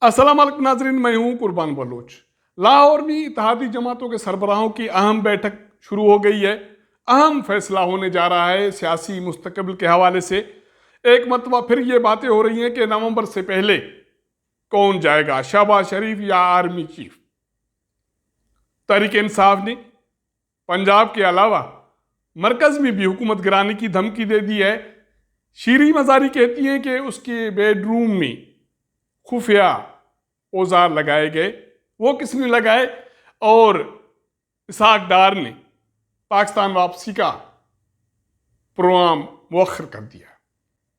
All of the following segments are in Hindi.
अस्सलाम वालेकुम नाज़रीन, मैं हूं कुर्बान बलोच। लाहौर में इत्तेहादी जमातों के सरबराहों की अहम बैठक शुरू हो गई है। अहम फैसला होने जा रहा है सियासी मुस्तकबिल के हवाले से। एक मरतबा फिर ये बातें हो रही हैं कि नवंबर से पहले कौन जाएगा, शहबाज शरीफ या आर्मी चीफ। तहरीक इंसाफ ने पंजाब के अलावा मरकज में भी हुकूमत गिराने की धमकी दे दी है। शीरी मजारी कहती हैं कि उसके बेडरूम में खुफिया औजार लगाए गए। वो किसने लगाए? और इसहाक डार ने पाकिस्तान वापसी का प्रोग्राम मुअख्खर कर दिया।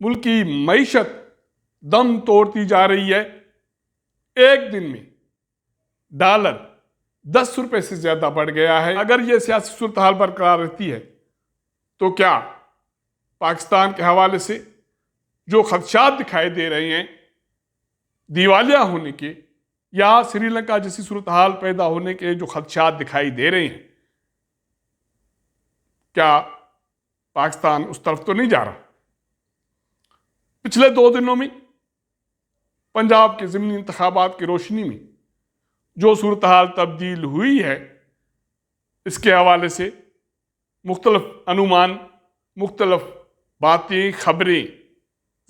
मुल्क की मईशत दम तोड़ती जा रही है। एक दिन में डॉलर 10 रुपए से ज्यादा बढ़ गया है। अगर यह सियासी सूरत हाल बरकरार रहती है तो क्या पाकिस्तान के हवाले से जो खदशात दिखाई दे रहे हैं दिवालिया होने के या श्रीलंका जैसी सूरत हाल पैदा होने के जो खदशात दिखाई दे रहे हैं, क्या पाकिस्तान उस तरफ तो नहीं जा रहा? पिछले 2 दिनों में पंजाब के ज़िमनी इंतखाबात की रोशनी में जो सूरत हाल तब्दील हुई है, इसके हवाले से मुख्तलिफ अनुमान, मुख्तलिफ बातें, खबरें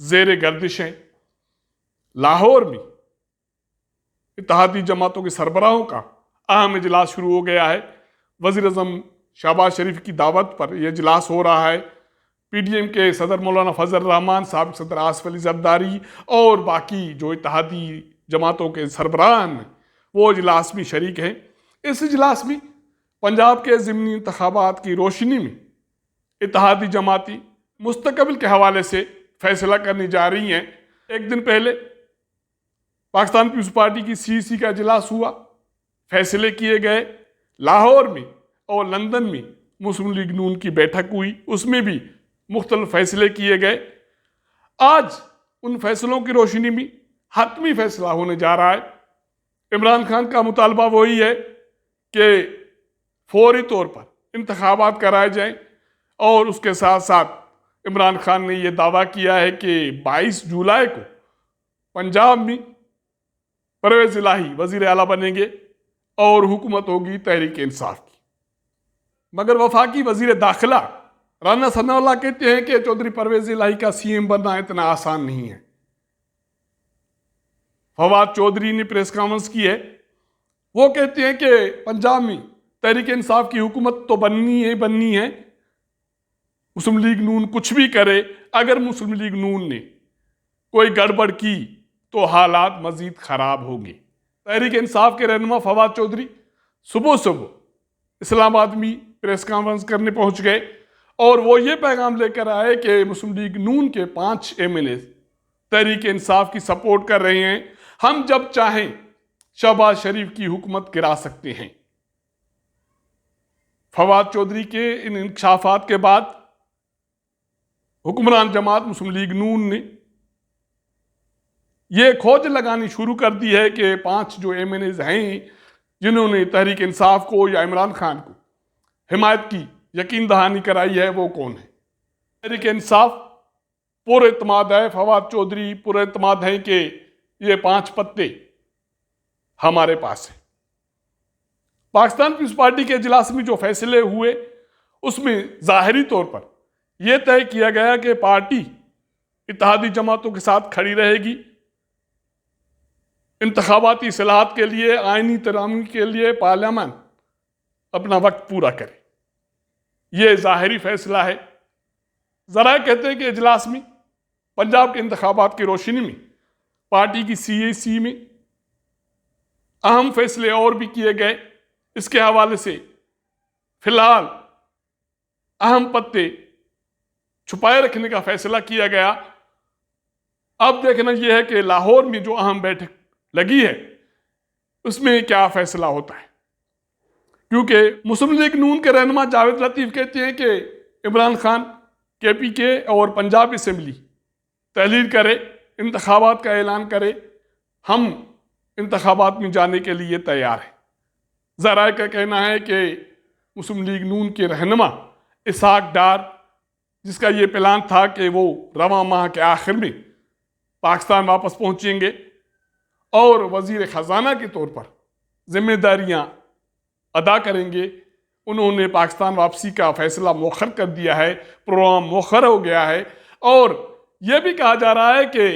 ज़ेर गर्दिश हैं। लाहौर में इत्तेहादी जमातों के सरबराहों का अहम इजलास शुरू हो गया है। वज़ीर-ए-आज़म शहबाज शरीफ की दावत पर यह इजलास हो रहा है। PDM के सदर मौलाना फजल रहमान, साबिक़ सदर आसिफ अली ज़रदारी और बाकी जो इत्तेहादी जमातों के सरबराह हैं वो इजलास में शरीक हैं। इस इजलास में पंजाब के ज़िमनी इंतखाबात की रोशनी में इत्तेहादी जमाती मुस्तकबिल के हवाले से फैसला करने जा रही हैं। एक दिन पहले पाकिस्तान पीपल्स पार्टी की CEC का इजलास हुआ, फैसले किए गए। लाहौर में और लंदन में मुस्लिम लीग नून की बैठक हुई, उसमें भी मुख्तलिफ फैसले किए गए। आज उन फैसलों की रोशनी में हतमी फैसला होने जा रहा है। इमरान खान का मुतालबा वही है कि फौरी तौर पर इंतखाबात कराए जाएं और उसके साथ साथ इमरान खान ने यह दावा किया है कि 22 जुलाई को पंजाब में परवेज इलाही वजीर आला बनेंगे और हुकूमत होगी तहरीक इंसाफ की। मगर वफाकी वजीर दाखिला राना सनाउल्लाह कहते हैं कि चौधरी परवेज इलाही का CM बनना इतना आसान नहीं है। फवाद चौधरी ने प्रेस कॉन्फ्रेंस की है। वो कहते हैं कि पंजाब में तहरीक इंसाफ की हुकूमत तो बननी है। मुस्लिम लीग नून कुछ भी करे, अगर मुस्लिम लीग नून ने कोई गड़बड़ की तो हालात मजीद खराब होंगे। तहरीक इंसाफ के रहनुमा फवाद चौधरी सुबह सुबह इस्लामाबाद में प्रेस कॉन्फ्रेंस करने पहुंच गए और वो ये पैगाम लेकर आए कि मुस्लिम लीग नून के 5 MLA तहरीक इंसाफ की सपोर्ट कर रहे हैं। हम जब चाहें शहबाज शरीफ की हुकूमत गिरा सकते हैं। फवाद चौधरी के इन इंकशाफात के बाद हुक्मरान जमात मुस्लिम लीग नून ने यह खोज लगानी शुरू कर दी है कि 5 जो MLAs हैं जिन्होंने तहरीक इंसाफ को या इमरान खान को हिमायत की यकीन दहानी कराई है, वो कौन है। तहरीक इंसाफ पूरे इत्मीनान है, फवाद चौधरी पूरे इत्मीनान है कि ये 5 पत्ते हमारे पास है। पाकिस्तान पीपल्स पार्टी के इजलास में जो फैसले हुए उसमें जाहिरी तौर पर यह तय किया गया कि पार्टी इत्तेहादी जमातों के साथ खड़ी रहेगी, इंतखाबाती इस्लाहात के लिए, आईनी तरामीम के लिए पार्लियामेंट अपना वक्त पूरा करे। यह जाहिरी फैसला है। जरा कहते हैं कि इजलास में पंजाब के इंतखाबात की रोशनी में पार्टी की CEC में अहम फैसले और भी किए गए। इसके हवाले से फिलहाल अहम पत्ते छुपाए रखने का फैसला किया गया। अब देखना यह है कि लाहौर में जो अहम बैठक लगी है उसमें क्या फैसला होता है, क्योंकि मुस्लिम लीग नून के रहनुमा जावेद लतीफ कहते हैं कि इमरान खान KPK और पंजाब असेंबली तहलील करे, इंतखाबात का ऐलान करे। हम इंतखाबात में जाने के लिए तैयार हैं। ज़राए का कहना है कि मुस्लिम लीग नून के रहनुमा इसहाक डार, जिसका ये प्लान था कि वो रवां माह के आखिर में पाकिस्तान वापस पहुंचेंगे और वजीर खजाना के तौर पर जिम्मेदारियां अदा करेंगे। उन्होंने पाकिस्तान वापसी का फैसला मौखर कर दिया है, प्रोग्राम मौखर हो गया है। और यह भी कहा जा रहा है कि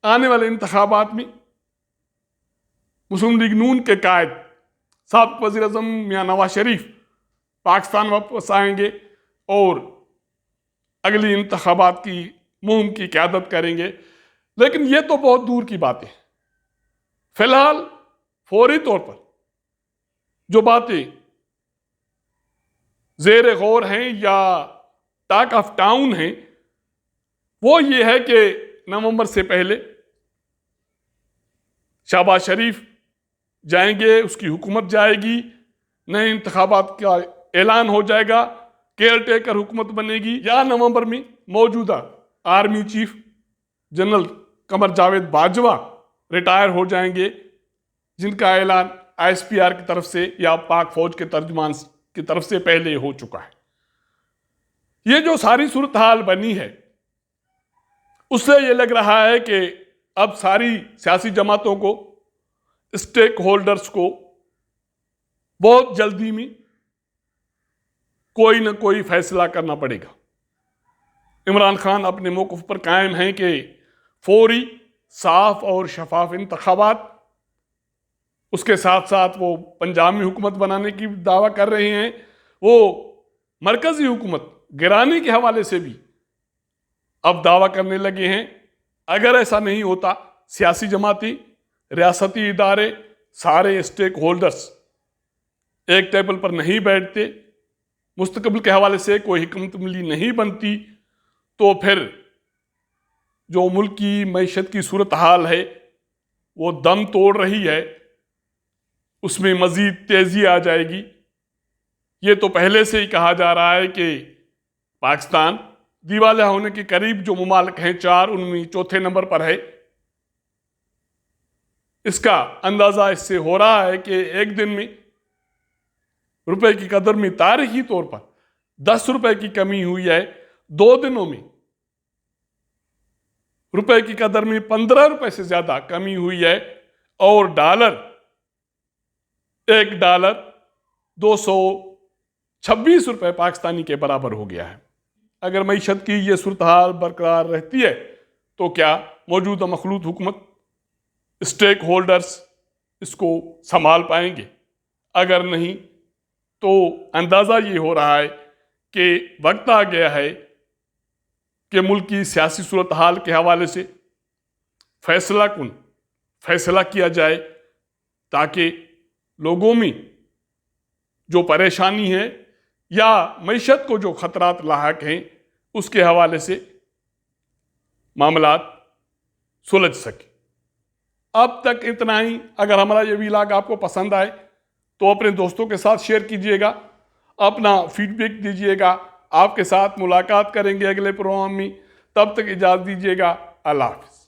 आने वाले इंतखाबात में मुस्लिम लीग नून के कायद साबिक़ वज़ीर आज़म मियां नवाज शरीफ पाकिस्तान वापस आएंगे और अगली इंतखाबात की मुहिम की क़यादत करेंगे। लेकिन ये तो बहुत दूर की बातें हैं। फिलहाल फौरी तौर पर जो बातें ज़ेर गौर हैं या टॉक ऑफ टाउन हैं, वो ये है कि नवंबर से पहले शहबाज शरीफ जाएंगे, उसकी हुकूमत जाएगी, नए इंतखाबात का ऐलान हो जाएगा, केयर टेकर हुकूमत बनेगी, या नवंबर में मौजूदा army chief general Qamar Javed Bajwa retire हो जाएंगे, जिनका ऐलान ISPR की तरफ से या पाक फौज के तर्जुमान की तरफ से पहले हो चुका है। ये जो सारी सूरत हाल बनी है, उससे ये लग रहा है कि अब सारी सियासी जमातों को, स्टेक होल्डर्स को बहुत जल्दी में कोई ना कोई फैसला करना पड़ेगा। इमरान खान अपने मौक़िफ़ पर कायम हैं कि फौरी, साफ और शफाफ इंतखाबात, उसके साथ साथ वो पंजाब में हुकूमत बनाने की दावा कर रहे हैं। वो मरकज़ी हुकूमत गिराने के हवाले से भी अब दावा करने लगे हैं। अगर ऐसा नहीं होता, सियासी जमाती, रियासती इदारे, सारे स्टेक होल्डर्स एक टेबल पर नहीं बैठते, मुस्तकबिल के हवाले से कोई हिकमत अमली नहीं बनती, तो फिर जो मुल्क की मईशत की सूरत हाल है वो दम तोड़ रही है, उसमें मज़ीद तेज़ी आ जाएगी। ये तो पहले से ही कहा जा रहा है कि पाकिस्तान दिवालिया होने के करीब जो मुमालिक हैं 4, उनमें चौथे नंबर पर है। इसका अंदाज़ा इससे हो रहा है कि एक दिन में रुपए की कदर में तारीखी तौर पर 10 रुपए की कमी हुई है। 2 दिनों में रुपए की कदर में 15 रुपए से ज्यादा कमी हुई है और एक डॉलर 226 रुपए पाकिस्तानी के बराबर हो गया है। अगर मईशत की ये सूरत हाल बरकरार रहती है तो क्या मौजूदा मखलूत हुकूमत, स्टेक होल्डर्स इसको संभाल पाएंगे? अगर नहीं तो अंदाज़ा ये हो रहा है कि वक्त आ गया है कि मुल्क की सियासी सूरत हाल के हवाले से फैसला किया जाए, ताकि लोगों में जो परेशानी है या मईशत को जो खतरात लाहक हैं, उसके हवाले से मामलात सुलझ सके। अब तक इतना ही। अगर हमारा ये व्लॉग आपको पसंद आए तो अपने दोस्तों के साथ शेयर कीजिएगा, अपना फीडबैक दीजिएगा। आपके साथ मुलाकात करेंगे अगले प्रोग्राम में। तब तक इजाज़त दीजिएगा। अल्लाह हाफ़िज़।